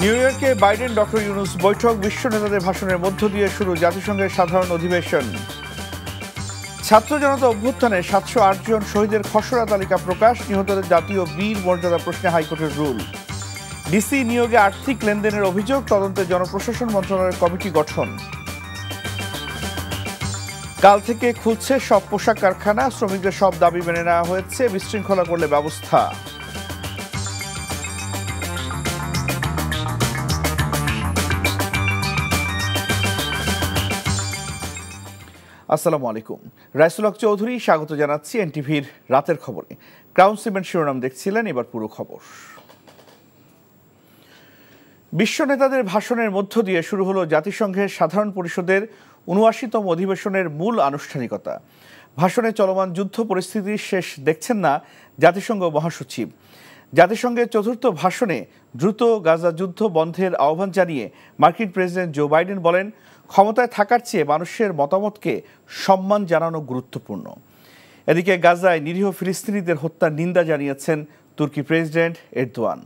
New ইয়র্কে Biden doctor Yunus বৈঠক, বিশ্ব নেতাদের ভাষণের মধ্য দিয়ে শুরু জাতিসংঘের সাধারণ অধিবেশন। ছাত্র জনতা অভ্যুত্থানে 708 জন শহীদের খসড়া তালিকা প্রকাশ, নিহতদের জাতীয় বীর মর্যাদা প্রশ্নে হাইকোর্টের রুল। ডিসি নিয়োগে আর্থিক লেনদেনের অভিযোগ, তদন্তে জনপ্রশাসন মন্ত্রণালয়ের কমিটি গঠন। কাল থেকে খুলছে সব পোশাক কারখানা, শ্রমিকদের সব দাবি মেনে নেওয়া হয়েছে, বিশৃঙ্খলা করলে ব্যবস্থা। আসসালামু আলাইকুম, রাইসুল হক চৌধুরী স্বাগত জানাচ্ছি এনটিভির রাতের খবরে। ক্রাউন সিমেন্ট শিরোনাম দেখছিলেন, এবার পুরো খবর। বিশ্ব নেতাদের ভাষণের মধ্য দিয়ে শুরু হলো জাতিসংঘের সাধারণ পরিষদের ৭৯তম অধিবেশনের মূল আনুষ্ঠানিকতা। ভাষণে চলমান যুদ্ধ পরিস্থিতির শেষ দেখছেন না জাতিসংঘ মহাসচিব। জাতিসংঘের চতুর্থ ভাষণে দ্রুত গাজা যুদ্ধ বন্ধের আহ্বান জানিয়ে মার্কিন প্রেসিডেন্ট জো বাইডেন বলেন, ক্ষমতায় থাকার চেয়ে মানুষের মতামতকে সম্মান জানানো গুরুত্বপূর্ণ। এদিকে গাজায় নিরীহ ফিলিস্তিনিদের হত্যার নিন্দা জানিয়েছেন তুর্কি প্রেসিডেন্ট এরদোয়ান।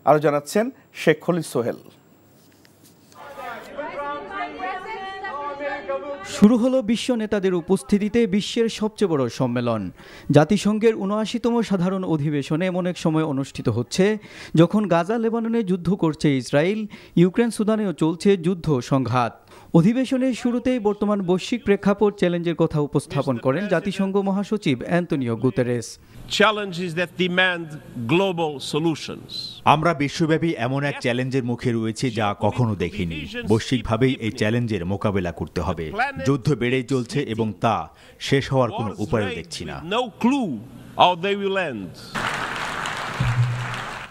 আরও জানাচ্ছেন শেখ খলিল সোহেল। শুরু হলো বিশ্ব নেতাদের উপস্থিতিতে বিশ্বের সবচেয়ে বড় সম্মেলন। জাতিসংঘের ৭৯তম সাধারণ অধিবেশনে এমন এক সময় অনুষ্ঠিত হচ্ছে যখন গাজা লেবাননে যুদ্ধ করছে ইসরায়েল, ইউক্রেন সুদানেও চলছে যুদ্ধ সংঘাত। অধিবেশনের শুরুতেই বর্তমান বৈশ্বিক প্রেক্ষাপট চ্যালেঞ্জের কথা উপস্থাপন করেন জাতিসংঘ মহাসচিব অ্যান্তোনিও গুতেরেস। আমরা বিশ্বব্যাপী এমন এক চ্যালেঞ্জের মুখে রয়েছি যা কখনো দেখিনি। বৈশ্বিকভাবেই এই চ্যালেঞ্জের মোকাবেলা করতে হবে। যুদ্ধ বেড়েই চলছে এবং তা শেষ হওয়ার কোনো উপায় দেখছি না।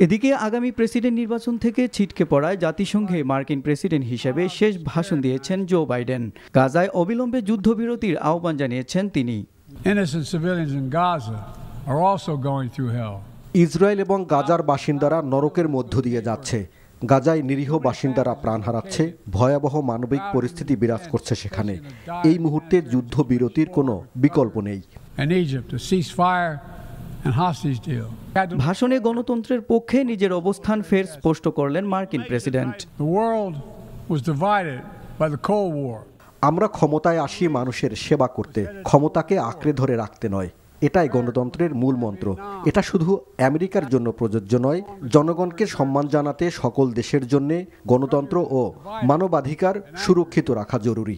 এদিকে আগামী প্রেসিডেন্ট নির্বাচন থেকে ছিটকে পড়ায় জাতিসংঘে মার্কিন প্রেসিডেন্ট হিসেবে শেষ ভাষণ দিয়েছেন জো বাইডেন। গাজায় অবিলম্বে যুদ্ধবিরতির আহ্বান জানিয়েছেন তিনি। ইসরায়েল এবং গাজার বাসিন্দারা নরকের মধ্য দিয়ে যাচ্ছে। গাজায় নিরীহ বাসিন্দারা প্রাণ হারাচ্ছে, ভয়াবহ মানবিক পরিস্থিতি বিরাজ করছে সেখানে। এই মুহূর্তে যুদ্ধবিরতির কোনো বিকল্প নেই। ভাষণে গণতন্ত্রের পক্ষে নিজের অবস্থান ফের স্পষ্ট করলেন মার্কিন প্রেসিডেন্ট। আমরা ক্ষমতায় আসি মানুষের সেবা করতে, ক্ষমতাকে আঁকড়ে ধরে রাখতে নয়। এটাই গণতন্ত্রের মূল মন্ত্র। এটা শুধু আমেরিকার জন্য প্রযোজ্য নয়, জনগণকে সম্মান জানাতে সকল দেশের জন্য গণতন্ত্র ও মানবাধিকার সুরক্ষিত রাখা জরুরি।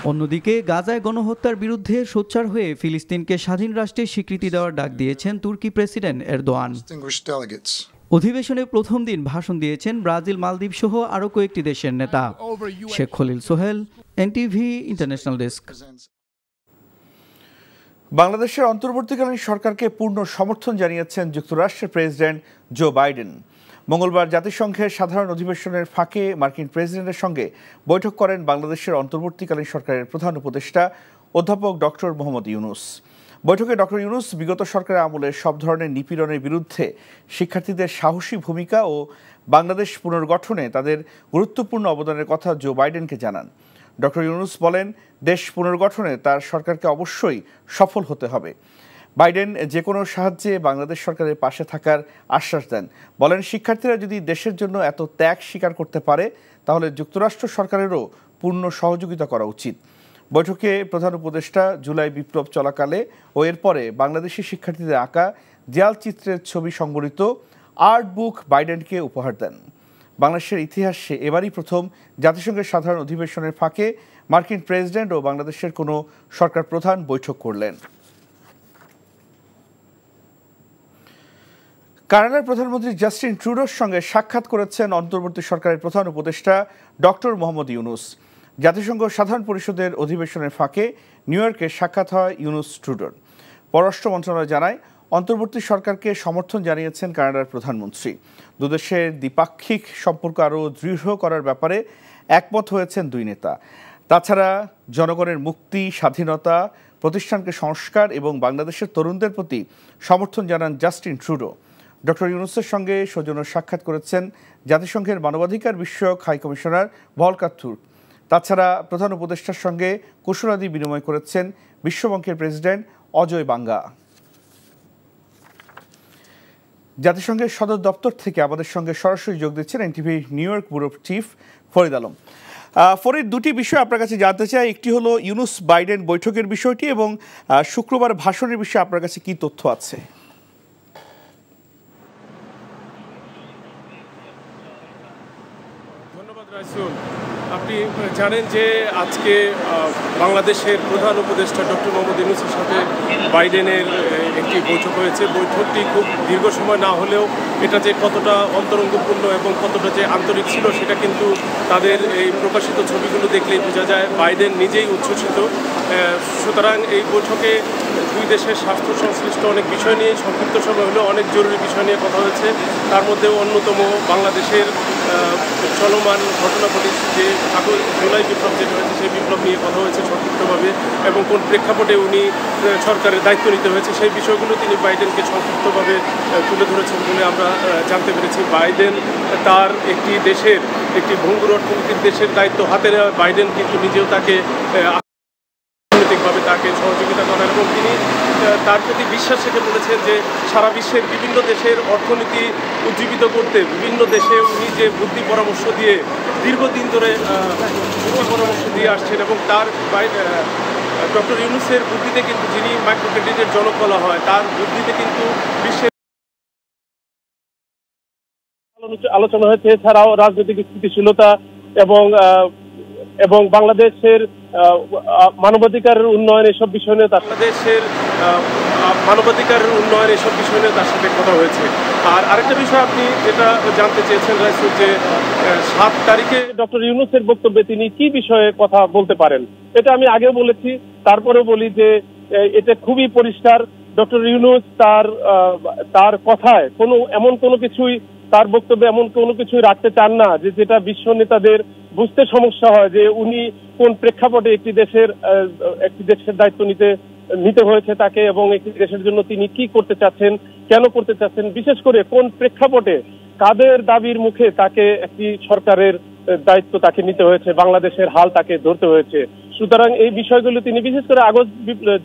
অন্যদিকে গাজায় গণহত্যার বিরুদ্ধে সোচ্চার হয়ে ফিলিস্তিনকে স্বাধীন রাষ্ট্রের স্বীকৃতি দেওয়ার ডাক দিয়েছেন তুর্কি প্রেসিডেন্ট এরদোয়ান। অধিবেশনে প্রথম দিন ভাষণ দিয়েছেন ব্রাজিল, মালদ্বীপ সহ আরও কয়েকটি দেশের নেতা। Sheikh Khalil Sohel, NTV international desk. বাংলাদেশের অন্তর্বর্তীকালীন সরকারকে পূর্ণ সমর্থন জানিয়েছেন যুক্তরাষ্ট্রের প্রেসিডেন্ট জো বাইডেন। মঙ্গলবার জাতিসংঘের সাধারণ অধিবেশনের ফাঁকে মার্কিন প্রেসিডেন্টের সঙ্গে বৈঠক করেন বাংলাদেশের অন্তর্বর্তীকালীন সরকারের প্রধান উপদেষ্টা অধ্যাপক ডক্টর মোহাম্মদ ইউনুস। বৈঠকে ডক্টর ইউনুস বিগত সরকারের আমলে সব ধরনের নিপীড়নের বিরুদ্ধে শিক্ষার্থীদের সাহসী ভূমিকা ও বাংলাদেশ পুনর্গঠনে তাদের গুরুত্বপূর্ণ অবদানের কথা জো বাইডেনকে জানান। ডক্টর ইউনুস বলেন, দেশ পুনর্গঠনে তার সরকারকে অবশ্যই সফল হতে হবে। বাইডেন যে কোনো সাহায্যে বাংলাদেশ সরকারের পাশে থাকার আশ্বাস দেন। বলেন, শিক্ষার্থীরা যদি দেশের জন্য এত ত্যাগ স্বীকার করতে পারে তাহলে যুক্তরাষ্ট্র সরকারেরও পূর্ণ সহযোগিতা করা উচিত। বৈঠকে প্রধান উপদেষ্টা জুলাই বিপ্লব চলাকালে ও এরপরে বাংলাদেশি শিক্ষার্থীদের আঁকা দেয়াল চিত্রের ছবি সংবলিত আর্ট বুক বাইডেনকে উপহার দেন। বাংলাদেশের ইতিহাসে এবারই প্রথম জাতিসংঘের সাধারণ অধিবেশনের ফাঁকে মার্কিন প্রেসিডেন্ট ও বাংলাদেশের কোনো সরকার প্রধান বৈঠক করলেন। কানাডার প্রধানমন্ত্রী জাস্টিন ট্রুডোর সঙ্গে সাক্ষাৎ করেছেন অন্তর্বর্তী সরকারের প্রধান উপদেষ্টা ডক্টর মোহাম্মদ ইউনুস। জাতিসংঘ সাধারণ পরিষদের অধিবেশনের ফাঁকে নিউ ইয়র্কে সাক্ষাৎ হয় ইউনুস ট্রুডোর। পররাষ্ট্র মন্ত্রণালয় জানায়, অন্তর্বর্তী সরকারকে সমর্থন জানিয়েছেন কানাডার প্রধানমন্ত্রী। দুদেশের দ্বিপাক্ষিক সম্পর্ক আরও দৃঢ় করার ব্যাপারে একমত হয়েছেন দুই নেতা। তাছাড়া জনগণের মুক্তি, স্বাধীনতা, প্রতিষ্ঠানকে সংস্কার এবং বাংলাদেশের তরুণদের প্রতি সমর্থন জানান জাস্টিন ট্রুডো। ডক্টর ইউনুসের সঙ্গে সৌজন্য সাক্ষাৎ করেছেন জাতিসংঘের মানবাধিকার বিষয়ক হাই কমিশনার ভলকার তুর্ক। তাছাড়া প্রধান উপদেষ্টার সঙ্গে কুশলাদি বিনিময় করেছেন বিশ্বব্যাংকের প্রেসিডেন্ট অজয় বাঙ্গা। জাতিসংঘের সদর দপ্তর থেকে আমাদের সঙ্গে সরাসরি যোগ দিচ্ছেন NTV new York bureau chief Farid Alam. Farid, দুটি বিষয় আপনার কাছে জানতে চাই। একটি হলো ইউনুস বাইডেন বৈঠকের বিষয়টি, এবং শুক্রবার ভাষণের বিষয়ে আপনার কাছে কি তথ্য আছে? ধন্যবাদ রাইসুল। আপনি জানেন যে আজকে বাংলাদেশের প্রধান উপদেষ্টা ডক্টর মোহাম্মদ ইউনূসের সাথে বাইডেনের একটি বৈঠক হয়েছে। বৈঠকটি খুব দীর্ঘ সময় না হলেও এটা যে কতটা অন্তরঙ্গপূর্ণ এবং কতটা যে আন্তরিক ছিল সেটা কিন্তু তাদের এই প্রকাশিত ছবিগুলো দেখলেই বোঝা যায়। বাইডেন নিজেই উচ্ছ্বসিত। সুতরাং এই বৈঠকে দুই দেশের স্বাস্থ্য সংশ্লিষ্ট অনেক বিষয় নিয়ে সংক্ষিপ্ত সময় হলেও অনেক জরুরি বিষয় নিয়ে কথা হয়েছে। তার মধ্যেও অন্যতম বাংলাদেশের চলমান ঘটনাবলী, যে জুলাই বিপ্লব যেটা হয়েছে সেই বিপ্লব নিয়ে কথা হয়েছে সংক্ষিপ্তভাবে, এবং কোন প্রেক্ষাপটে উনি সরকারের দায়িত্ব নিতে হয়েছে সেই বিষয়গুলো তিনি বাইডেনকে সংক্ষিপ্তভাবে তুলে ধরেছেন বলে আমরা জানতে পেরেছি। বাইডেন তার একটি দেশের, একটি ভঙ্গুর অর্থনীতির দেশের দায়িত্ব হাতে নেওয়া বাইডেন কিন্তু নিজেও তাকে অর্থনৈতিকভাবে তাকে সহযোগিতা করার, এবং তিনি তার প্রতি বিশ্বাস রেখে বলেছেন যে সারা বিশ্বের বিভিন্ন দেশের অর্থনীতি উজ্জীবিত করতে বিভিন্ন দেশে উনি যে বুদ্ধি পরামর্শ দিয়ে দীর্ঘদিন ধরে বুদ্ধি পরামর্শ দিয়ে আসছেন, এবং তার ডক্টর ইউনূসের বুদ্ধিতে কিন্তু, যিনি মাইক্রো ক্রেডিটের জনক বলা হয়, তার বুদ্ধিতে কিন্তু বিশ্বের আলোচনা হয়েছে। এছাড়াও রাজনৈতিক স্থিতিশীলতা এবং বাংলাদেশের মানবাধিকারের উন্নয়ন এসব বিষয় নিয়ে বাংলাদেশের মানবাধিকারের উন্নয়ন এসব বিষয় নিয়ে তার সাথে কথা হয়েছে। আর আরেকটা বিষয় আপনি যেটা জানতে চেয়েছেন রাইসুল, যে 7 তারিখে ডক্টর ইউনূসের বক্তব্যে তিনি কি বিষয়ে কথা বলতে পারেন, এটা আমি আগেও বলেছি, তারপরেও বলি যে এটা খুবই পরিষ্কার। ডক্টর ইউনূস তার কথায় এমন কোনো কিছুই, তার বক্তব্যে এমন কোনো কিছুই রাখতে চান না যেটা বিশ্ব নেতাদের বুঝতে সমস্যা হয়, যে উনি কোন প্রেক্ষাপটে একটি দেশের দায়িত্ব নিতে হয়েছে তাকে, এবং একটি দেশের জন্য তিনি কি করতে চাচ্ছেন, কেন করতে চাচ্ছেন, বিশেষ করে কোন প্রেক্ষাপটে কাদের দাবির মুখে তাকে একটি সরকারের দায়িত্ব তাকে নিতে হয়েছে, বাংলাদেশের হাল তাকে ধরতে হয়েছে। সুতরাং এই বিষয়গুলো তিনি বিশেষ করে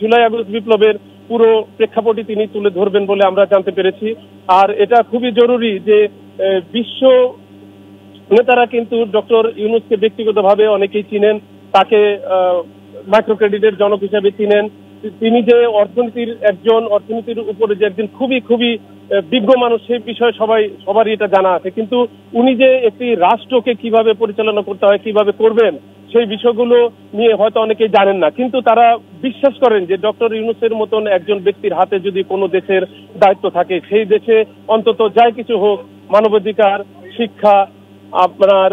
জুলাই আগস্ট বিপ্লবের পুরো প্রেক্ষাপটই তিনি তুলে ধরবেন বলে আমরা জানতে পেরেছি। আর এটা খুবই জরুরি যে বিশ্ব নেতারা কিন্তু ডক্টর ইউনূসকে ব্যক্তিগতভাবে অনেকেই চিনেন, তাকে মাইক্রো ক্রেডিটের জনক হিসেবে চিনেন। তিনি যে অর্থনীতির উপরে যে একজন খুবই খুবই বিজ্ঞ মানুষ, সেই বিষয়ে সবারই এটা জানা আছে, কিন্তু উনি যে একটি রাষ্ট্রকে কিভাবে পরিচালনা করতে হয়, কিভাবে করবেন, সেই বিষয়গুলো নিয়ে হয়তো অনেকেই জানেন না। কিন্তু তারা বিশ্বাস করেন যে ডক্টর ইউনূসের মতন একজন ব্যক্তির হাতে যদি কোনো দেশের দায়িত্ব থাকে, সেই দেশে অন্তত যাই কিছু হোক, মানবাধিকার, শিক্ষা, আপনার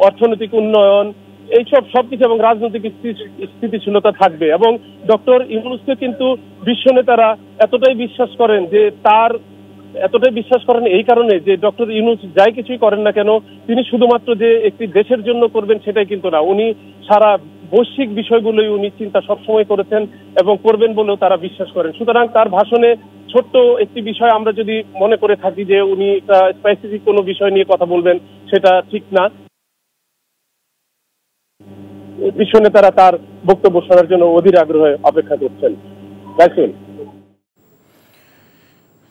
অর্থনৈতিক উন্নয়ন, এইসব সবকিছু, এবং রাজনৈতিক স্থিতিশীলতা থাকবে। এবং ডক্টর ইউনূসকে কিন্তু বিশ্ব নেতারা এতটাই বিশ্বাস করেন এই কারণে যে ডক্টর ইউনূস যাই কিছুই করেন না কেন, তিনি শুধুমাত্র যে একটি দেশের জন্য করবেন সেটাই কিন্তু না, উনি সারা বৈশ্বিক বিষয়গুলোই উনি চিন্তা সবসময় করেছেন এবং করবেন বলেও তারা বিশ্বাস করেন। সুতরাং তার ভাষণে ছোট্ট একটি বিষয় আমরা যদি মনে করে থাকি যে উনি স্পেসিফিক কোনো বিষয় নিয়ে কথা বলবেন, সেটা ঠিক না। বিশ্ব নেতারা তার বক্তব্য শোনার জন্য অধীর আগ্রহে অপেক্ষা করছেন।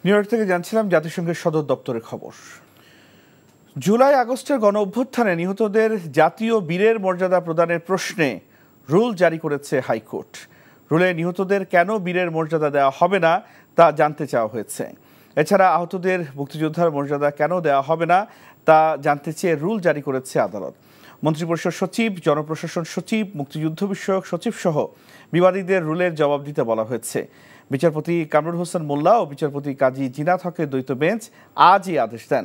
নিউ ইয়র্ক থেকে জানছিলাম জাতিসংঘের সদর দপ্তরের খবর। জুলাই আগস্টের গণ অভ্যুত্থানে নিহতদের জাতীয় বীরের মর্যাদা প্রদানের প্রশ্নে রুল জারি করেছে হাইকোর্ট। রুলে নিহতদের কেন বীরের মর্যাদা দেওয়া হবে না তা জানতে চাওয়া হয়েছে। এছাড়া আহতদের মুক্তিযোদ্ধার মর্যাদা কেন দেওয়া হবে না তা জানতে চেয়ে রুল জারি করেছে আদালত। মন্ত্রিপরিষদ সচিব, জনপ্রশাসন সচিব, মুক্তিযুদ্ধ বিষয়ক সচিব সহ বিবাদীদের রুলের জবাব দিতে বলা হয়েছে। বিচারপতি কামরুল হোসেন মোল্লা ও বিচারপতি কাজী জিনাত হকের দ্বৈত বেঞ্চ আজ এই আদেশ দেন।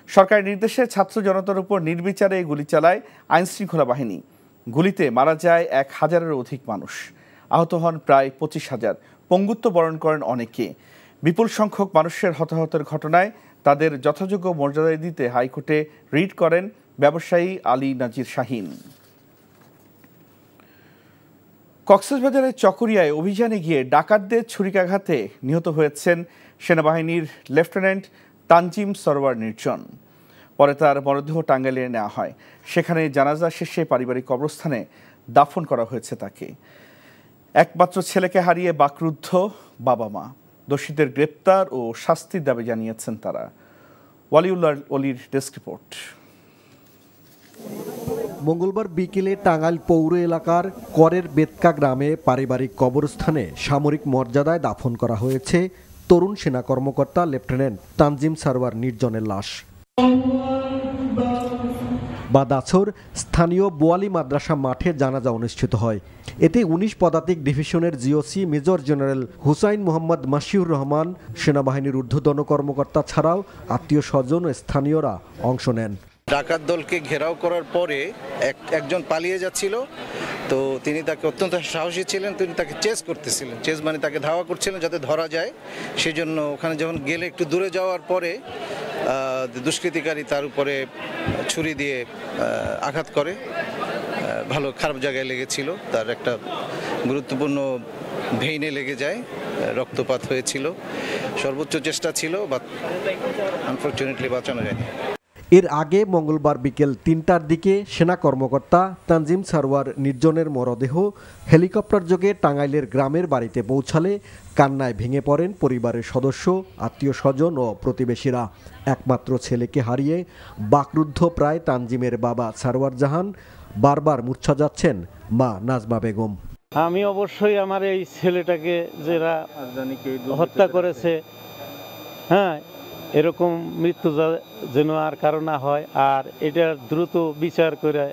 সরকারি নির্দেশে ছাত্র জনতার উপর নির্বিচারে গুলি চালায় আইনশৃঙ্খলা বাহিনী। গুলিতে মারা যায় 1000-এরও অধিক মানুষ, আহত হন প্রায় 25,000, পঙ্গুত্ব বরণ করেন অনেকে। বিপুল সংখ্যক মানুষের হতাহতের ঘটনায় তাদের যথাযোগ্য মর্যাদা দিতে হাইকোর্টে রিট করেন ব্যবসায়ী আলী নাজির শাহীন। কক্সবাজারের চকরিয়ায় অভিযানে গিয়ে ডাকাতদের ছুরিকাঘাতে নিহত হয়েছেন সেনাবাহিনীর লেফটেন্যান্ট তানজিম সরওয়ার নির্জন। পরে তার মরদেহ টাঙ্গাইলে নেওয়া হয়। সেখানে জানাজা শেষে পারিবারিক কবরস্থানে দাফন করা হয়েছে তাকে। একমাত্র ছেলেকে হারিয়ে বাকরুদ্ধ বাবা মা। দোষীদের গ্রেপ্তার ও শাস্তির দাবি জানিয়েছেন তারা। ওয়ালিউল্লাহ অলির ডেস্ক রিপোর্ট। মঙ্গলবার বিকেলে টাঙ্গাইল পৌর এলাকার করের বেতকা গ্রামে পারিবারিক কবরস্থানে সামরিক মর্যাদায় দাফন করা হয়েছে তরুণ সেনা কর্মকর্তা লেফটেন্যান্ট তানজিম সারওয়ার নির্জনের লাশ। বাদাছর স্থানীয় বোয়ালি মাদ্রাসা মাঠে জানাজা অনুষ্ঠিত হয়। এতে ১৯ পদাতিক ডিভিশনের GOC major general Hussain Mohammad Masiur Rahman, সেনাবাহিনীর ঊর্ধ্বতন কর্মকর্তা ছাড়াও আত্মীয় স্বজন ও স্থানীয়রা অংশ নেন। ডাকাত দলকে ঘেরাও করার পরে একজন পালিয়ে যাচ্ছিল, তো তিনি তাকে অত্যন্ত সাহসী ছিলেন, তিনি তাকে চেস করতেছিলেন। চেস মানে তাকে ধাওয়া করছিলেন যাতে ধরা যায়। সেজন্য ওখানে যখন গেলে একটু দূরে যাওয়ার পরে দুষ্কৃতিকারী তার উপরে ছুরি দিয়ে আঘাত করে। ভালো খারাপ জায়গায় লেগেছিল, তার একটা গুরুত্বপূর্ণ ভেইনে লেগে যায়, রক্তপাত হয়েছিল। সর্বোচ্চ চেষ্টা ছিল, বাট আনফরচুনেটলি বাঁচানো যায়নি। এর আগে মঙ্গলবার বিকেল ৩টার দিকে সেনা কর্মকর্তা তানজিম সারওয়ার নির্জনের মরদেহ হেলিকপ্টার যোগে টাঙ্গাইলের গ্রামের বাড়িতে পৌঁছালে কান্নায় ভেঙে পড়েন পরিবারের সদস্য, আত্মীয় স্বজন ও প্রতিবেশীরা। একমাত্র ছেলেকে হারিয়ে বাকরুদ্ধ প্রায় তানজিমের বাবা সারওয়ার জাহান, বারবার মূর্ছা যাচ্ছেন মা নাজমা বেগম। আমি অবশ্যই আমার এই ছেলেটাকে যারা হত্যা করেছে, হ্যাঁ, এরকম মৃত্যু যেন আর কারো না হয়, আর এটার দ্রুত বিচার করে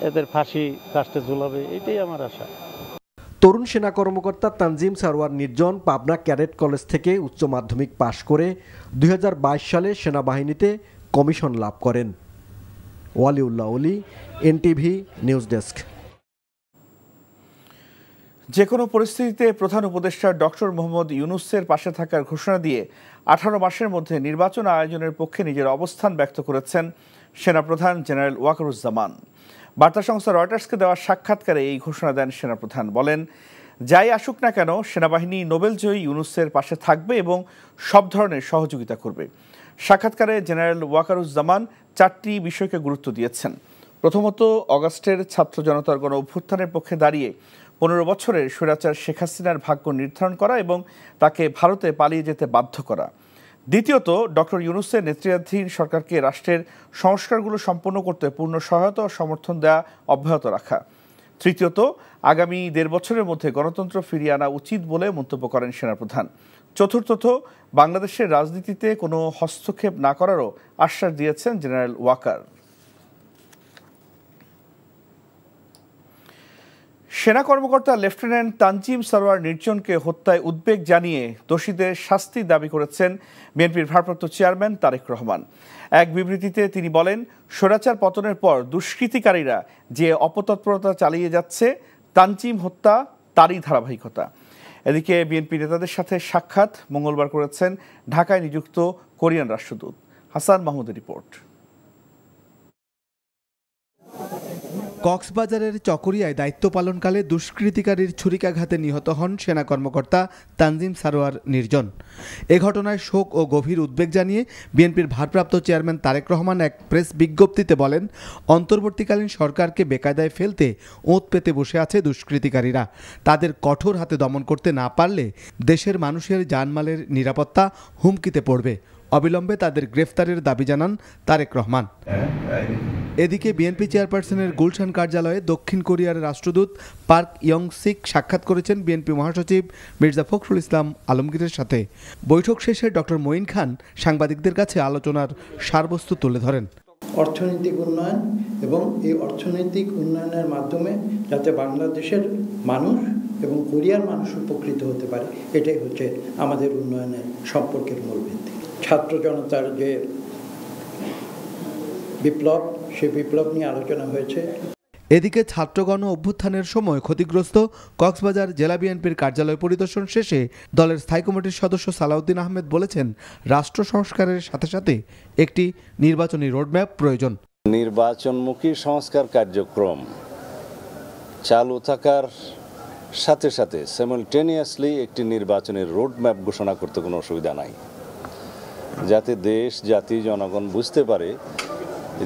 এদের ফাঁসি কাস্টে ঝুলাবে, এটাই আমার আশা। তরুণ সেনা কর্মকর্তা তানজিম সারওয়ার নির্জন পাবনা ক্যাডেট কলেজ থেকে উচ্চ মাধ্যমিক পাশ করে ২০২২ সালে সেনাবাহিনীতে কমিশন লাভ করেন। ওয়ালিউল্লাহ অলি, এনটিভি নিউজ ডেস্ক। যে কোনো পরিস্থিতিতে প্রধান উপদেষ্টা ডক্টর মোহাম্মদ ইউনূসের পাশে থাকার ঘোষণা দিয়ে 18 মাসের মধ্যে নির্বাচন আয়োজনের পক্ষে নিজের অবস্থান ব্যক্ত করেছেন সেনাপ্রধান জেনারেল ওয়াকারুজ্জামান। বার্তা সংস্থা রয়টার্সকে দেওয়া সাক্ষাৎকারে এই ঘোষণা দেন সেনাপ্রধান। বলেন, যাই আসুক না কেন সেনাবাহিনী নোবেলজয়ী ইউনূসের পাশে থাকবে এবং সব ধরনের সহযোগিতা করবে। সাক্ষাৎকারে জেনারেল ওয়াকারুজ্জামান 4টি বিষয়কে গুরুত্ব দিয়েছেন। প্রথমত, অগাস্টের ছাত্র জনতার গণ অভ্যুত্থানের পক্ষে দাঁড়িয়ে 15 বছরের স্বৈরাচার শেখ হাসিনার ভাগ্য নির্ধারণ করা এবং তাকে ভারতে পালিয়ে যেতে বাধ্য করা। দ্বিতীয়ত, ডক্টর ইউনূসের নেতৃত্বাধীন সরকারকে রাষ্ট্রের সংস্কারগুলো সম্পন্ন করতে পূর্ণ সহায়তা ও সমর্থন দেওয়া অব্যাহত রাখা। তৃতীয়ত, আগামী 1.5 বছরের মধ্যে গণতন্ত্র ফিরিয়ে আনা উচিত বলে মন্তব্য করেন সেনাপ্রধান। চতুর্থত, বাংলাদেশের রাজনীতিতে কোনো হস্তক্ষেপ না করারও আশ্বাস দিয়েছেন জেনারেল ওয়াকার। সেনা কর্মকর্তা লেফটেন্যান্ট তানজিম সারওয়ার নির্জনকে হত্যায় উদ্বেগ জানিয়ে দোষীদের শাস্তি দাবি করেছেন বিএনপির ভারপ্রাপ্ত চেয়ারম্যান তারেক রহমান। এক বিবৃতিতে তিনি বলেন, স্বৈরাচার পতনের পর দুষ্কৃতিকারীরা যে অপতৎপরতা চালিয়ে যাচ্ছে, তানজিম হত্যা তারই ধারাবাহিকতা। এদিকে বিএনপি নেতাদের সাথে সাক্ষাৎ মঙ্গলবার করেছেন ঢাকায় নিযুক্ত কোরিয়ান রাষ্ট্রদূত। হাসান মাহমুদের রিপোর্ট। কক্সবাজারের চকরিয়ায় দায়িত্ব পালনকালে দুষ্কৃতিকারীর ছুরিকাঘাতে নিহত হন সেনা কর্মকর্তা তানজিম সারওয়ার নির্জন। এ ঘটনায় শোক ও গভীর উদ্বেগ জানিয়ে বিএনপির ভারপ্রাপ্ত চেয়ারম্যান তারেক রহমান এক প্রেস বিজ্ঞপ্তিতে বলেন, অন্তর্বর্তীকালীন সরকারকে বেকায়দায় ফেলতে ওঁত পেতে বসে আছে দুষ্কৃতিকারীরা। তাদের কঠোর হাতে দমন করতে না পারলে দেশের মানুষের জানমালের নিরাপত্তা হুমকিতে পড়বে। অবিলম্বে তাদের গ্রেফতারের দাবি জানান তারেক রহমান। এদিকে বিএনপি চেয়ারপারসনের গুলশান কার্যালয়ে দক্ষিণ কোরিয়ার রাষ্ট্রদূত পার্ক ইয়ং সিক সাক্ষাৎ করেছেন বিএনপি মহাসচিব মির্জা ফখরুল ইসলাম আলমগীরের সাথে। বৈঠক শেষে ডক্টর মঈন খান সাংবাদিকদের কাছে আলোচনার সারবস্তু তুলে ধরেন। অর্থনৈতিক উন্নয়ন এবং এই অর্থনৈতিক উন্নয়নের মাধ্যমে যাতে বাংলাদেশের মানুষ এবং কোরিয়ার মানুষ উপকৃত হতে পারে, এটাই হচ্ছে আমাদের উন্নয়নের সম্পর্কের মূল ভিত্তি। ছাত্র জনতার যে বিপ্লব, সেই বিপ্লব নিয়ে আলোচনা হয়েছে। এদিকে ছাত্রগণ অভ্যুত্থানের সময় ক্ষতিগ্রস্ত কক্সবাজার জেলা বিএনপির কার্যালয় পরিদর্শন শেষে দলের স্থায়ী কমিটির সদস্য সালাউদ্দিন আহমেদ বলেছেন, রাষ্ট্র সংস্কারের সাথে সাথে একটি নির্বাচনী রোডম্যাপ প্রয়োজন। নির্বাচনমুখী সংস্কার কার্যক্রম চালু থাকার সাথে সাথে সাইমালটেনিয়াসলি একটি নির্বাচনের রোডম্যাপ ঘোষণা করতে কোনো অসুবিধা নাই, যাতে দেশ, জাতি, জনগণ বুঝতে পারে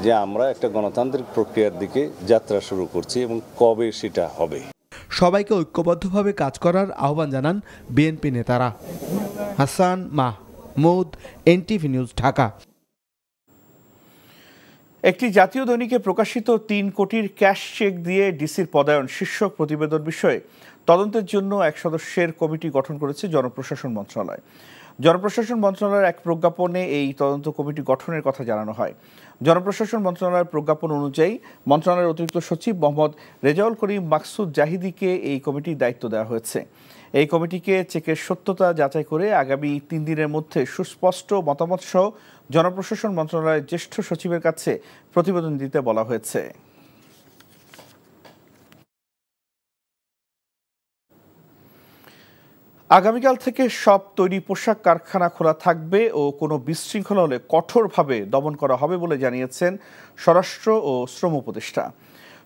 যে আমরা একটা গণতান্ত্রিক প্রক্রিয়ার দিকে যাত্রা শুরু করছি এবং কবে সেটা হবে। সবাইকে ঐক্যবদ্ধভাবে কাজ করার আহ্বান জানান বিএনপি নেতারা। Hasan Mahmud, NTV news, Dhaka. একটি জাতীয় দৈনিকে প্রকাশিত ৩ কোটির ক্যাশ চেক দিয়ে ডিসির পদায়ন শীর্ষক প্রতিবেদন বিষয়ে তদন্তের জন্য এক সদস্যের কমিটি গঠন করেছে জনপ্রশাসন মন্ত্রণালয়। জনপ্রশাসন মন্ত্রণালয়ের এক প্রজ্ঞাপনে এই তদন্ত কমিটি গঠনের কথা জানানো হয়। জনপ্রশাসন মন্ত্রণালয়ের প্রজ্ঞাপন অনুযায়ী মন্ত্রণালয়ের অতিরিক্ত সচিব মোহাম্মদ রেজাউল করিম মাকসুদ জাহিদিকে এই কমিটির দায়িত্ব দেওয়া হয়েছে। এই কমিটিকে চেকের সত্যতা যাচাই করে আগামী ৩ দিনের মধ্যে সুস্পষ্ট মতামত সহ জনপ্রশাসন মন্ত্রণালয়ের জ্যেষ্ঠ সচিবের কাছে প্রতিবেদন দিতে বলা হয়েছে। আগামীকাল থেকে সব তৈরি পোশাক কারখানা খোলা থাকবে ও কোনো বিশৃঙ্খলা হলে কঠোরভাবে দমন করা হবে বলে জানিয়েছেন স্বরাষ্ট্র ও শ্রম উপদেষ্টা।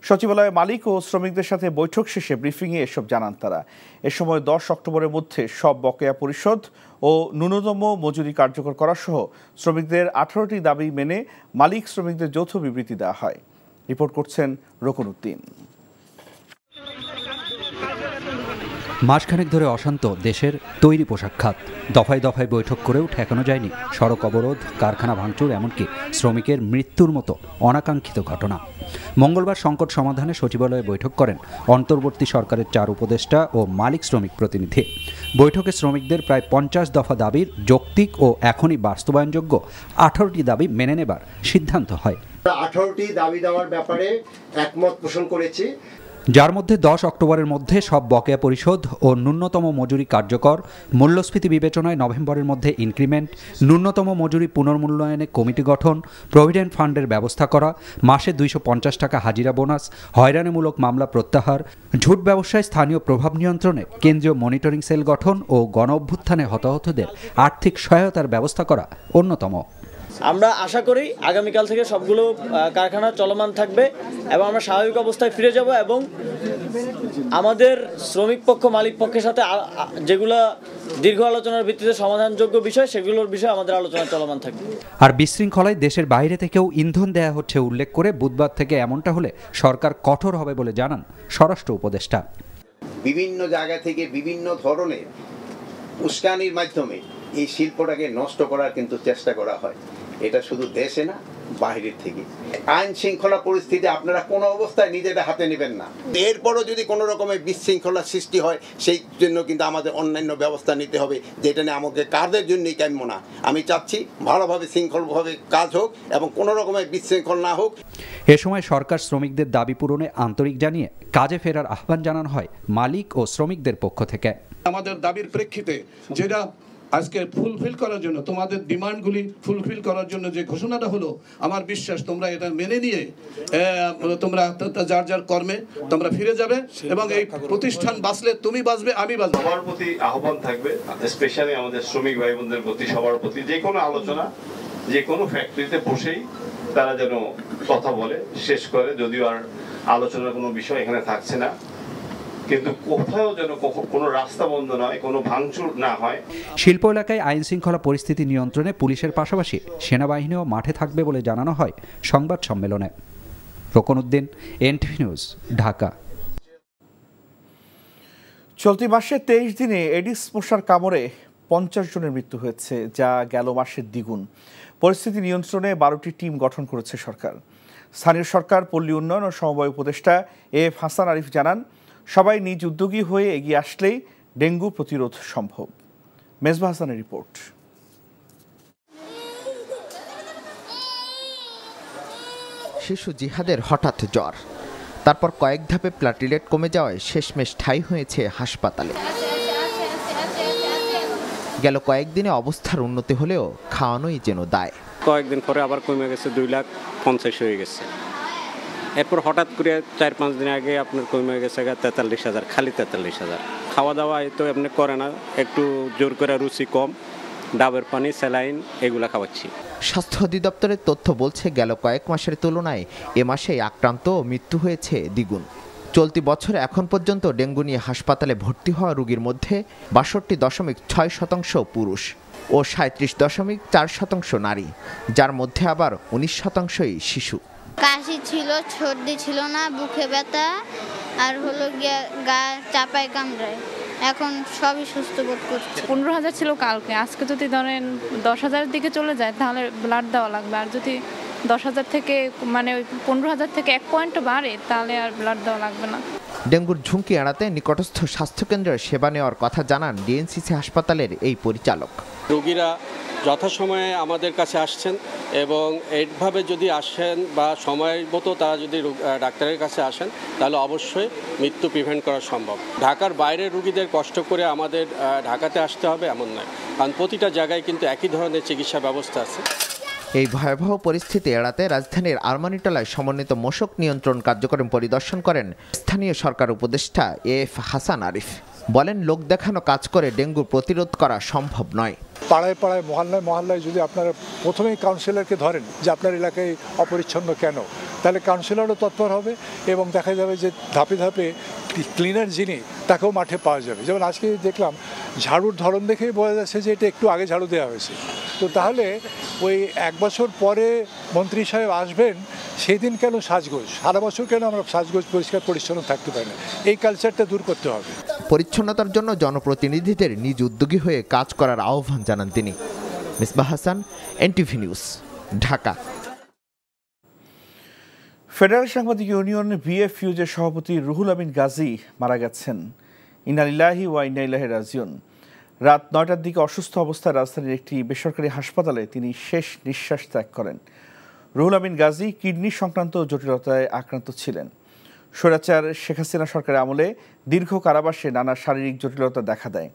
সচিবালয়ে মালিক ও শ্রমিকদের সাথে বৈঠক শেষে ব্রিফিংয়ে এসব জানান তারা। এ সময় 10 অক্টোবরের মধ্যে সব বকেয়া পরিশোধ ও ন্যূনতম মজুরি কার্যকর করা সহ শ্রমিকদের 18টি দাবি মেনে মালিক শ্রমিকদের যৌথ বিবৃতি দেওয়া হয়। রিপোর্ট করছেন রকন উদ্দিন। মাসখানেক ধরে অশান্ত দেশের তৈরি পোশাক খাত। দফায় দফায় বৈঠক করেও ঠেকানো যায়নি সড়ক অবরোধ, কারখানা ভাঙচুর, এমনকি শ্রমিকের মৃত্যুর মতো অনাকাঙ্ক্ষিত ঘটনা। মঙ্গলবার সংকট সমাধানে সচিবালয়ে বৈঠক করেন অন্তর্বর্তী সরকারের 4 উপদেষ্টা ও মালিক শ্রমিক প্রতিনিধি। বৈঠকে শ্রমিকদের প্রায় 50 দফা দাবির যৌক্তিক ও এখনই বাস্তবায়নযোগ্য 18টি দাবি মেনে নেবার সিদ্ধান্ত হয়। 18টি দাবি দেওয়ার ব্যাপারে একমত পোষণ করেছি, যার মধ্যে 10 অক্টোবরের মধ্যে সব বকেয়া পরিশোধ ও ন্যূনতম মজুরি কার্যকর, মূল্যস্ফীতি বিবেচনায় নভেম্বরের মধ্যে ইনক্রিমেন্ট, ন্যূনতম মজুরি পুনর্মূল্যায়নে কমিটি গঠন, প্রভিডেন্ট ফান্ডের ব্যবস্থা করা, মাসে 250 টাকা হাজিরা বোনাস, হয়রানিমূলক মামলা প্রত্যাহার, ঝুট ব্যবসায় স্থানীয় প্রভাব নিয়ন্ত্রণে কেন্দ্রীয় মনিটরিং সেল গঠন ও গণ অভ্যুত্থানে হতাহতদের আর্থিক সহায়তার ব্যবস্থা করা অন্যতম। আমরা আশা করি আগামীকাল থেকে সবগুলো কারখানা চলমান থাকবে এবং আমরা স্বাভাবিক অবস্থায় ফিরে যাব এবং আমাদের শ্রমিক পক্ষ মালিক পক্ষের সাথে যেগুলো দীর্ঘ আলোচনার ভিত্তিতে সমাধানযোগ্য বিষয় সেগুলোর বিষয়ে আমাদের আলোচনা চলমান থাকবে। আর বিশৃঙ্খলায় দেশের বাইরে থেকেও ইন্ধন দেয়া হচ্ছে উল্লেখ করে বুধবার থেকে এমনটা হলে সরকার কঠোর হবে বলে জানান স্বরাষ্ট্র উপদেষ্টা। বিভিন্ন জায়গা থেকে বিভিন্ন ধরনের উস্কানির মাধ্যমে এই শিল্পটাকে নষ্ট করার কিন্তু চেষ্টা করা হয়। এটা শুধু দেশে না, বাইরের থেকে। আইন শৃঙ্খলা পরিস্থিতি আপনারা কোনো অবস্থায় নিজেদের হাতে নেবেন না। এরপরও যদি কোনো রকমের বিশৃঙ্খলা সৃষ্টি হয় সেই জন্য কিন্তু আমাদের অন্যান্য ব্যবস্থা নিতে হবে, যেটা নিয়ে আমাকে কাজের জন্যই কাম্য না। আমি চাচ্ছি ভালোভাবে শৃঙ্খলভাবে কাজ হোক এবং কোনো রকমের বিশৃঙ্খল না হোক। এ সময় সরকার শ্রমিকদের দাবি পূরণে আন্তরিক জানিয়ে কাজে ফেরার আহ্বান জানানো হয় মালিক ও শ্রমিকদের পক্ষ থেকে। আমাদের দাবির প্রেক্ষিতে যেটা আজকে ফুলফিল করার জন্য, তোমাদের ডিমান্ডগুলি ফুলফিল করার জন্য যে ঘোষণাটা হলো, আমার বিশ্বাস তোমরা এটা মেনে নিয়ে তোমরা যার যার কর্মে তোমরা ফিরে যাবে এবং এই প্রতিষ্ঠান বাঁচলে তুমি বাঁচবে, আমি বাঁচবো। সবার প্রতি আহ্বান থাকবে, স্পেশালি আমাদের শ্রমিক ভাই বোনদের প্রতি, সবার প্রতি যে কোনো আলোচনা যে কোনো ফ্যাক্টরিতে বসেই তারা যেন কথা বলে শেষ করে। যদিও আর আলোচনার কোনো বিষয় এখানে থাকছে না, কিন্তু কোথাও যেন কোনো রাস্তা বন্ধ নয়, কোনো ভাঙচুর না হয়। শিল্প এলাকায় আইন শৃঙ্খলা পরিস্থিতি নিয়ন্ত্রণে পুলিশের পাশাপাশি সেনাবাহিনীও মাঠে থাকবে বলে জানানো হয় সংবাদ সম্মেলনে। রকন উদ্দিন, এনটিভি নিউজ, ঢাকা। চলতি মাসে 23 দিনে এডিস মশার কামড়ে 50 জনের মৃত্যু হয়েছে, যা গেল মাসের দ্বিগুণ। পরিস্থিতি নিয়ন্ত্রণে 12টি টিম গঠন করেছে সরকার। স্থানীয় সরকার, পল্লী উন্নয়ন ও সমবায় উপদেষ্টা এফ হাসান আরিফ জানান, সবাই নিজ উদ্যোগী হয়ে এগিয়ে আসলেই ডেঙ্গু প্রতিরোধ সম্ভব। মেজবা হাসানের রিপোর্ট। শিশু জিহাদের হঠাৎ জ্বর, তারপর কয়েক ধাপে প্লাটিলেট কমে যাওয়ায় শেষমেশ ঠাঁই হয়েছে হাসপাতালে। গেল কয়েকদিনে অবস্থার উন্নতি হলেও খাওয়ানোই যেন দায়। কয়েকদিন পরে আবার কমে গেছে, 2,50,000 হয়ে গেছে। এরপর হঠাৎ করে 4-5 দিন আগে আপনার কমে গেছে 43,000, খালি 43,000। খাওয়া দাওয়া তো এমনি করে না, একটু জোর করে রুচি কম, ডাবের পানি, স্যালাইন এগুলা খাওয়াচ্ছি। স্বাস্থ্য অধিদপ্তরের তথ্য বলছে গেল কয়েক মাসের তুলনায় এ মাসে আক্রান্ত ও মৃত্যু হয়েছে দ্বিগুণ। চলতি বছরে এখন পর্যন্ত ডেঙ্গু নিয়ে হাসপাতালে ভর্তি হওয়া রোগীর মধ্যে 62.6% পুরুষ ও 37.4% নারী, যার মধ্যে আবার 19%ই শিশু। কাশি ছিল, সর্দি ছিল না, বুকে ব্যথা আর হলো গা চাপায় কামড়ায়। এখন সবই সুস্থ বোধ করছে। 15,000 ছিল কালকে, আজকে যদি ধরেন 10,000-এর দিকে চলে যায় তাহলে ব্লাড দেওয়া লাগবে। আর যদি 10,000 থেকে মানে 15,000 থেকে 1 পয়েন্টও বাড়ে তাহলে আর ব্লাড দেওয়া লাগবে না। ডেঙ্গুর ঝুঁকি এড়াতে নিকটস্থ স্বাস্থ্যকেন্দ্রের সেবা নেওয়ার কথা জানান ডিএনসিসি হাসপাতালের এই পরিচালক। রোগীরা যথাসময়ে আমাদের কাছে আসছেন এবং এইভাবে যদি আসেন বা সময় মতো তারা যদি ডাক্তারের কাছে আসেন তাহলে অবশ্যই মৃত্যু প্রিভেন্ট করা সম্ভব। ঢাকার বাইরের রোগীদের কষ্ট করে আমাদের ঢাকাতে আসতে হবে এমন নয়, কারণ প্রতিটা জায়গায় কিন্তু একই ধরনের চিকিৎসা ব্যবস্থা আছে। এই ভয়াবহ পরিস্থিতি এড়াতে রাজধানীর আরমানিটোলায় সমন্বিত মশক নিয়ন্ত্রণ কার্যক্রম পরিদর্শন করেন স্থানীয় সরকার উপদেষ্টা এফ হাসান আরিফ। বলেন, লোক দেখানো কাজ করে ডেঙ্গু প্রতিরোধ করা সম্ভব নয়। পাড়ায় পাড়ায় মহল্লায় মহল্লায় যদি আপনারা প্রথমেই কাউন্সিলরকে ধরেন যে আপনার এলাকায় অপরিচ্ছন্ন কেন, তাহলে কাউন্সিলরও তৎপর হবে এবং দেখা যাবে যে ধাপে ধাপে ক্লিনার যিনি তাকেও মাঠে পাওয়া যাবে। যেমন আজকে দেখলাম ঝাড়ুর ধরন দেখেই বোঝা যাচ্ছে যে এটা একটু আগে ঝাড়ু দেওয়া হয়েছে। তো তাহলে ওই 1 বছর পরে মন্ত্রী সাহেব আসবেন সেই দিন কেন সাজগোজ, সারা বছর কেন আমরা সাজগোজ পরিষ্কার পরিচ্ছন্ন থাকতে পারি না? এই কালচারটা দূর করতে হবে। পরিচ্ছন্নতার জন্য জনপ্রতিনিধিদের নিজ উদ্যোগী হয়ে কাজ করার আহ্বান জানান তিনি। Misbah Hasan, NTV news, Dhaka. Federal সাংবাদিক ইউনিয়ন বিএফইউজের সভাপতি রুহুল আমিন গাজী মারা গেছেন। ইন্না লিল্লাহি ওয়া ইন্না ইলাইহি রাজিউন। রাত 9টার দিকে অসুস্থ অবস্থায় রাজধানীর একটি বেসরকারি হাসপাতালে তিনি শেষ নিঃশ্বাস ত্যাগ করেন। রুহুল আমিন গাজী কিডনি সংক্রান্ত জটিলতায় আক্রান্ত ছিলেন। স্বৈরাচার শেখ হাসিনা সরকারের আমলে দীর্ঘ কারাবাসে নানা শারীরিক জটিলতা দেখা দেয়।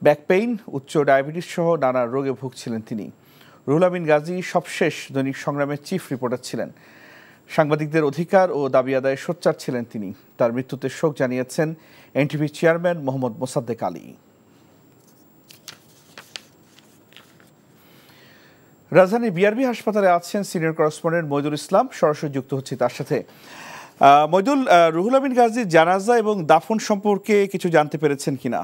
ব্যাক পেইন, উচ্চ ডায়াবেটিস সহ নানা রোগে ভুগছিলেন তিনি। রুহুল আমিন গাজী সবশেষ দৈনিক সংগ্রামের চিফ রিপোর্টার ছিলেন। সাংবাদিকদের অধিকার ও দাবি আদায়ে সোচ্চার ছিলেন তিনি। তার মৃত্যুতে শোক জানিয়েছেন এনটিভি চেয়ারম্যান মোহাম্মদ মোসাদ্দেক আলী। রাজধানী বিআরবি হাসপাতালে আছেন সিনিয়র করেসপন্ডেন্ট মইদুল ইসলাম, সরাসরি যুক্ত হচ্ছে তার সাথে। মইদুল, রুহুল আমিন গাজীর জানাজা এবং দাফন সম্পর্কে কিছু জানতে পেরেছেন কিনা?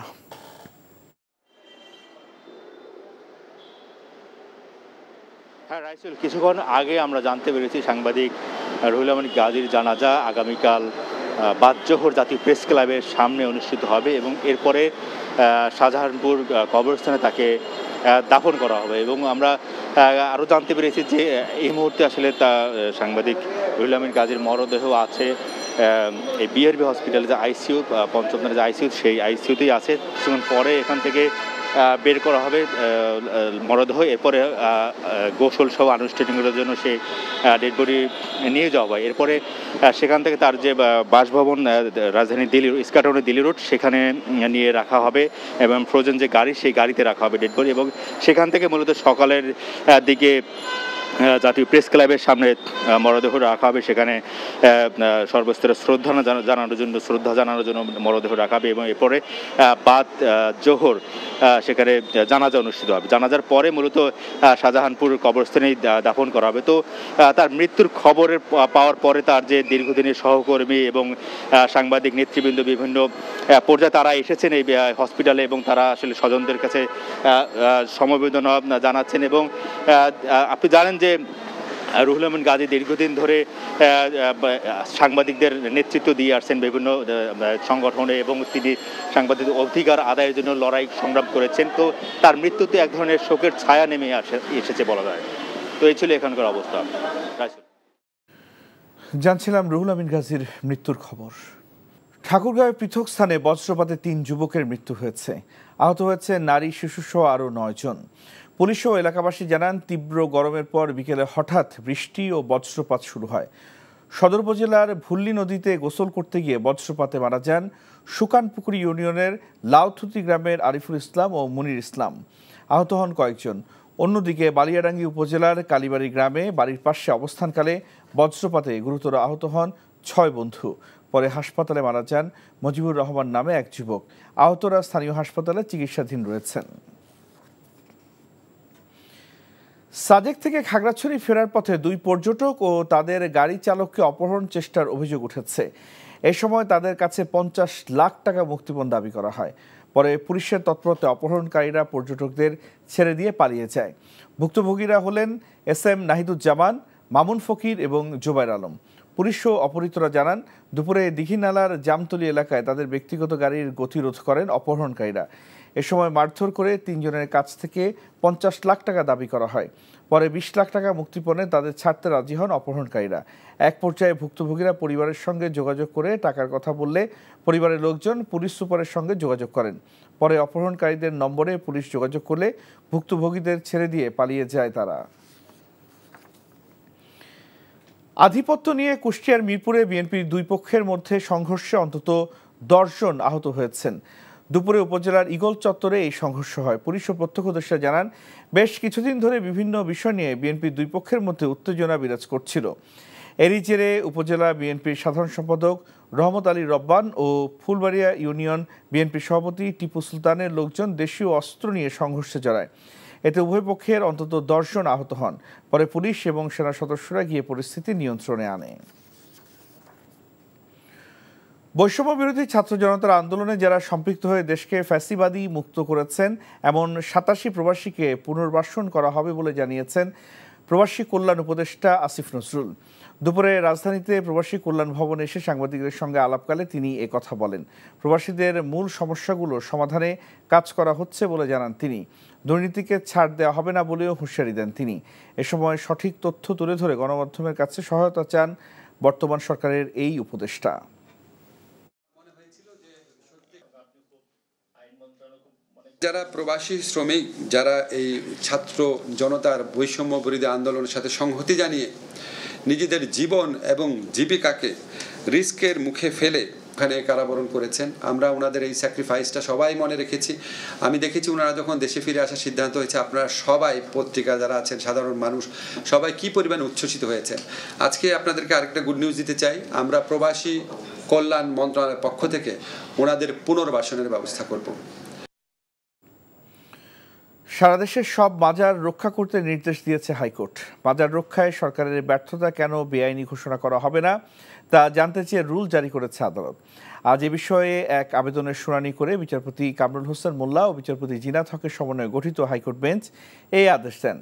হ্যাঁ রাইসুল, কিছুক্ষণ আগে আমরা জানতে পেরেছি সাংবাদিক রুহুল আমিন গাজীর জানাজা আগামীকাল বাদজোহর জাতীয় প্রেস ক্লাবের সামনে অনুষ্ঠিত হবে এবং এরপরে শাহজাহানপুর কবরস্থানে তাকে দাফন করা হবে। এবং আমরা আরও জানতে পেরেছি যে এই মুহূর্তে আসলে সাংবাদিক রুহুল আমিন গাজীর মরদেহ আছে এই বিআরবি হসপিটালে যে আইসিইউ, পঞ্চমতলার যে আইসিইউ, সেই আইসিইউতেই আছে। কিছুক্ষণ পরে এখান থেকে বের করা হবে মরদেহ। এরপরে গোসল সহ আনুষ্ঠানিকতার জন্য সেই ডেড বডি নিয়ে যাওয়া হয়। এরপরে সেখান থেকে তার যে বাসভবন রাজধানী দিল্লি ইস্কাটনের দিল্লি রোড, সেখানে নিয়ে রাখা হবে এবং ফ্রোজেন যে গাড়ি, সেই গাড়িতে রাখা হবে ডেড বডি। এবং সেখান থেকে মূলত সকালের দিকে জাতীয় প্রেস ক্লাবের সামনে মরদেহ রাখা হবে। সেখানে সর্বস্তরের শ্রদ্ধা জানানোর জন্য মরদেহ রাখা হবে এবং এরপরে বাদ জোহর সেখানে জানাজা অনুষ্ঠিত হবে। জানাজার পরে মূলত শাহজাহানপুর কবরস্থানেই দাফন করা হবে। তো তার মৃত্যুর খবরের পাওয়ার পরে তার যে দীর্ঘদিনের সহকর্মী এবং সাংবাদিক নেতৃবৃন্দ বিভিন্ন পর্যায়ে তারা এসেছেন এই হসপিটালে এবং তারা আসলে স্বজনদের কাছে সমবেদনা জানাচ্ছেন। এবং আপনি জানেন যে রুহুল আমিন গাজী দীর্ঘদিন ধরে সাংবাদিকদের নেতৃত্ব দিয়ে আসছেন বিভিন্ন সংগঠনে এবং তিনি সাংবাদিকদের অধিকার আদায়ের জন্য লড়াই সংগ্রাম করেছেন। তো তার মৃত্যুতে এক ধরনের শোকের ছায়া নেমে এসেছে বলা যায়। তো এই ছিল এখানকার অবস্থা। জানছিলাম রুহুল আমিন গাজীর মৃত্যুর খবর। ঠাকুরগাঁওয়ে পৃথক স্থানে বজ্রপাতে 3 যুবকের মৃত্যু হয়েছে। আহত হয়েছে নারী, শিশুসহ আরও 9 জন। পুলিশ ও এলাকাবাসী জানান, তীব্র গরমের পর বিকেলে হঠাৎ বৃষ্টি ও বজ্রপাত শুরু হয়। সদর উপজেলার ভুল্লি নদীতে গোসল করতে গিয়ে বজ্রপাতে মারা যান সুকানপুকুরি ইউনিয়নের লাউথুতি গ্রামের আরিফুল ইসলাম ও মুনির ইসলাম। আহত হন কয়েকজন। অন্যদিকে বালিয়াডাঙ্গি উপজেলার কালীবাড়ি গ্রামে বাড়ির পাশে অবস্থানকালে বজ্রপাতে গুরুতর আহত হন 6 বন্ধু। পরে হাসপাতালে মারা যান মজিবুর রহমান নামে এক যুবক। আহতরা স্থানীয় হাসপাতালে চিকিৎসাধীন রয়েছেন। সাজেক থেকে খাগড়াছড়ি ফেরার পথে 2 পর্যটক ও তাদের গাড়ি চালককে অপহরণ চেষ্টার অভিযোগ উঠেছে। এ সময় তাদের কাছে 50 লাখ টাকা মুক্তিপণ দাবি করা হয়। পরে পুলিশের তৎপরতায় অপহরণকারীরা পর্যটকদের ছেড়ে দিয়ে পালিয়ে যায়। ভুক্তভোগীরা হলেন SM নাহিদুজ্জামান, মামুন ফকির এবং জুবাইর আলম। পুলিশ ও অপহৃতরা জানান, দুপুরে দীঘিনালার জামতলী এলাকায় তাদের ব্যক্তিগত গাড়ির গতিরোধ করেন অপহরণকারীরা। এ সময় মারধর করে 3 জনের কাছ থেকে 50 লাখ টাকা দাবি করা হয়। পরে 20 লাখ টাকা মুক্তিপণে তাদের ছাড়তে রাজি হন অপহরণকারীরা। এক পর্যায়ে ভুক্তভোগীরা পরিবারের সঙ্গে যোগাযোগ করে টাকার কথা বললে পরিবারের লোকজন পুলিশ সুপারের সঙ্গে যোগাযোগ করেন। পরে অপহরণকারীদের নম্বরে পুলিশ যোগাযোগ করলে ভুক্তভোগীদের ছেড়ে দিয়ে পালিয়ে যায় তারা। আধিপত্য নিয়ে কুষ্টিয়ার মিরপুরে বিএনপির দুই পক্ষের মধ্যে সংঘর্ষে অন্তত 10 জন আহত হয়েছেন। দুপুরে উপজেলার ইগল চত্বরে এই সংঘর্ষ হয়। পুলিশ ও প্রত্যক্ষদর্শীরা জানান, বেশ কিছুদিন ধরে বিভিন্ন বিষয় নিয়ে বিএনপির দুই পক্ষের মধ্যে উত্তেজনা বিরাজ করছিল। এরই জেরে উপজেলা বিএনপির সাধারণ সম্পাদক রহমত আলী রব্বান ও ফুলবাড়িয়া ইউনিয়ন বিএনপির সভাপতি টিপু সুলতানের লোকজন দেশীয় অস্ত্র নিয়ে সংঘর্ষে জড়ায়। এতে উভয় পক্ষের অন্তত 10 জন আহত হন। পরে পুলিশ এবং সেনা সদস্যরা গিয়ে পরিস্থিতি নিয়ন্ত্রণে আনে। বৈষম্য বিরোধী ছাত্র জনতার আন্দোলনে যারা সম্পৃক্ত হয়ে দেশকে ফ্যাসিবাদী মুক্ত করেছেন এমন 87 প্রবাসীকে পুনর্বাসন করা হবে বলে জানিয়েছেন প্রবাসী কল্যাণ উপদেষ্টা আসিফ নজরুল। দুপুরে রাজধানীতে প্রবাসী কল্যাণ ভবনে এসে সাংবাদিকদের সঙ্গে আলাপকালে তিনি একথা বলেন। প্রবাসীদের মূল সমস্যাগুলো সমাধানে কাজ করা হচ্ছে বলে জানান তিনি। দুর্নীতিকে ছাড় দেওয়া হবে না বলেও হুঁশিয়ারি দেন তিনি। এ সময় সঠিক তথ্য তুলে ধরে গণমাধ্যমের কাছে সহায়তা চান বর্তমান সরকারের এই উপদেষ্টা। যারা প্রবাসী শ্রমিক, যারা এই ছাত্র জনতার বৈষম্য বিরোধী আন্দোলনের সাথে সংহতি জানিয়ে নিজেদের জীবন এবং জীবিকাকে রিস্কের মুখে ফেলে ওখানে কারাবরণ করেছেন, আমরা ওনাদের এই স্যাক্রিফাইসটা সবাই মনে রেখেছি। আমি দেখেছি ওনারা যখন দেশে ফিরে আসার সিদ্ধান্ত হয়েছে, আপনারা সবাই, পত্রিকা যারা আছেন, সাধারণ মানুষ সবাই কি পরিমাণ উচ্ছ্বসিত হয়েছেন। আজকে আপনাদেরকে আরেকটা গুড নিউজ দিতে চাই, আমরা প্রবাসী কল্যাণ মন্ত্রণালয়ের পক্ষ থেকে ওনাদের পুনর্বাসনের ব্যবস্থা করব। সারা দেশের সব বাজার রক্ষা করতে নির্দেশ দিয়েছে হাইকোর্ট। বাজার রক্ষায় সরকারের ব্যর্থতা কেন বেআইনি ঘোষণা করা হবে না তা জানতে চেয়ে রুল জারি করেছে আদালত। আজ এ বিষয়ে এক আবেদনের শুনানি করে বিচারপতি কামরুল হোসেন মোল্লা ও বিচারপতি জিনাত হকের সমন্বয়ে গঠিত হাইকোর্ট বেঞ্চ এই আদেশ দেন।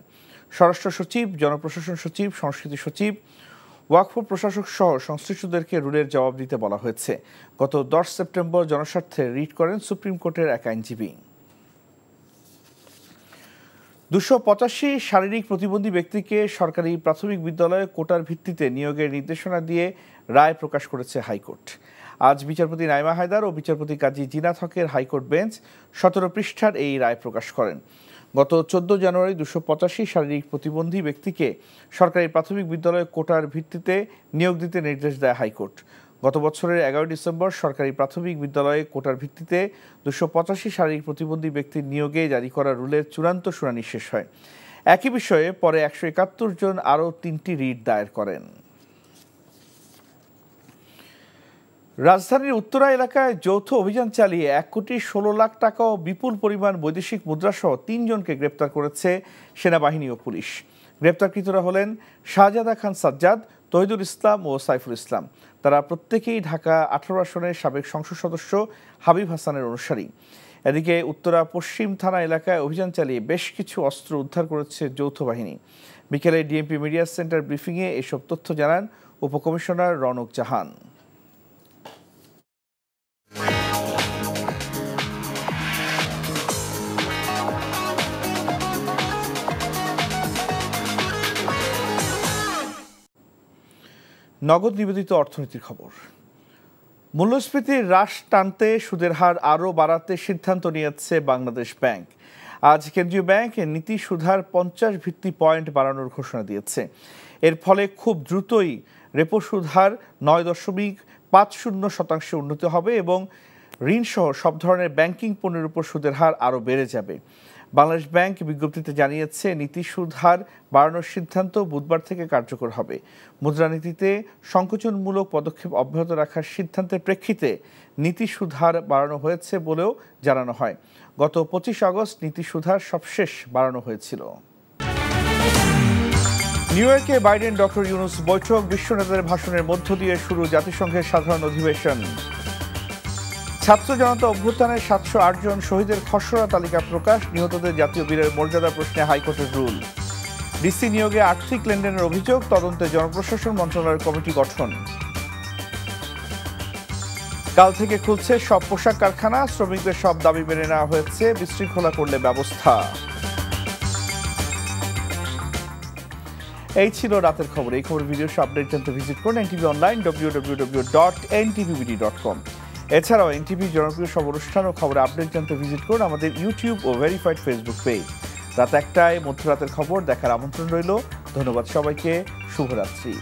স্বরাষ্ট্র সচিব, জনপ্রশাসন সচিব, সংস্কৃতি সচিব, ওয়াকফ প্রশাসক সহ সংশ্লিষ্টদেরকে রুলের জবাব দিতে বলা হয়েছে। গত 10 সেপ্টেম্বর জনস্বার্থে রিট করেন সুপ্রিম কোর্টের এক আইনজীবী। 285 শারীরিক প্রতিবন্ধী ব্যক্তিকে সরকারি প্রাথমিক বিদ্যালয়ে কোটার ভিত্তিতে নিয়োগের নির্দেশনা দিয়ে রায় প্রকাশ করেছে হাইকোর্ট। আজ বিচারপতি নাইমা হায়দার ও বিচারপতি কাজী জিনাত হকের হাইকোর্ট বেঞ্চ 17 পৃষ্ঠার এই রায় প্রকাশ করেন। গত 14 জানুয়ারি 285 শারীরিক প্রতিবন্ধী ব্যক্তিকে সরকারি প্রাথমিক বিদ্যালয়ে কোটার ভিত্তিতে নিয়োগ দিতে নির্দেশ দেয় হাইকোর্ট। গত বছরের 11 ডিসেম্বর সরকারি প্রাথমিক বিদ্যালয়ে কোটার ভিত্তিতে 285 শারীরিক প্রতিবন্ধী ব্যক্তির নিয়োগে জারি করা রুলের চূড়ান্ত শুনানি শেষ হয়। একই বিষয়ে পরে 171 জন আরও 3টি রিট দায়ের করেন। রাজধানীর উত্তরা এলাকায় যৌথ অভিযান চালিয়ে 1,16,00,000 টাকা ও বিপুল পরিমাণ বৈদেশিক মুদ্রাসহ 3 জনকে গ্রেপ্তার করেছে সেনাবাহিনী ও পুলিশ। গ্রেপ্তারকৃতরা হলেন শাহজাদা খান সাজ্জাদ, তহিদুল ইসলাম ও সাইফুল ইসলাম। তারা প্রত্যেকেই ঢাকা 18 আসনের সাবেক সংসদ সদস্য হাবিব হাসানের অনুসারী। এদিকে উত্তরা পশ্চিম থানা এলাকায় অভিযান চালিয়ে বেশ কিছু অস্ত্র উদ্ধার করেছে যৌথ বাহিনী। বিকেলে ডিএমপি মিডিয়া সেন্টার ব্রিফিংয়ে এসব তথ্য জানান উপকমিশনার রনক জাহান। নগদ নিবেদিত অর্থনীতির খবর। মূল্যস্ফীতির হ্রাস টানতে সুদের হার আরও বাড়াতে সিদ্ধান্ত নিয়েছে বাংলাদেশ ব্যাংক। আজ কেন্দ্রীয় ব্যাংক নীতি সুদহার 50 ভিত্তি পয়েন্ট বাড়ানোর ঘোষণা দিয়েছে। এর ফলে খুব দ্রুতই রেপো সুদহার 9.50% উন্নীত হবে এবং ঋণসহ সব ধরনের ব্যাংকিং পণ্যের উপর সুদের হার আরও বেড়ে যাবে। বাংলাদেশ ব্যাংক বিজ্ঞপ্তিতে জানিয়েছে, নীতি সুদ হার বাড়ানোর সিদ্ধান্ত বুধবার থেকে কার্যকর হবে। মুদ্রানীতিতে সংকোচনমূলক পদক্ষেপ অব্যাহত রাখার সিদ্ধান্তের প্রেক্ষিতে নীতি সুদ হার বাড়ানো হয়েছে বলেও জানানো হয়। গত 25 আগস্ট নীতি সুদ হার সবশেষ বাড়ানো হয়েছিল। নিউ ইয়র্কে বাইডেন ডক্টর ইউনূস বৈঠক, বিশ্ব নেতাদের ভাষণের মধ্য দিয়ে শুরু জাতিসংঘের সাধারণ অধিবেশন। ছাত্র জনতা অভ্যুত্থানের 708 জন শহীদের খসড়া তালিকা প্রকাশ, নিহতদের জাতীয় বীরের মর্যাদা প্রশ্নে হাইকোর্টের রুল। ডিসি নিয়োগে আর্থিক লেনদেনের অভিযোগ, তদন্তে জনপ্রশাসন মন্ত্রণালয়ের কমিটি গঠন। কাল থেকে খুলছে সব পোশাক কারখানা, শ্রমিকদের সব দাবি মেনে নেওয়া হয়েছে, বিশৃঙ্খলা করলে ব্যবস্থা। এই ছিল রাতের খবর। এই খবর ভিডিও আপডেট জানতে ভিজিট করুন এনটিভি অনলাইন www.ntv.com। এছাড়াও এনটিভি জনপ্রিয় সব অনুষ্ঠান ও খবর আপডেট জানতে ভিজিট করুন আমাদের ইউটিউব ও ভেরিফাইড ফেসবুক পেজ। রাত 1টায় মধ্যরাতের খবর দেখার আমন্ত্রণ রইল। ধন্যবাদ সবাইকে, শুভরাত্রি।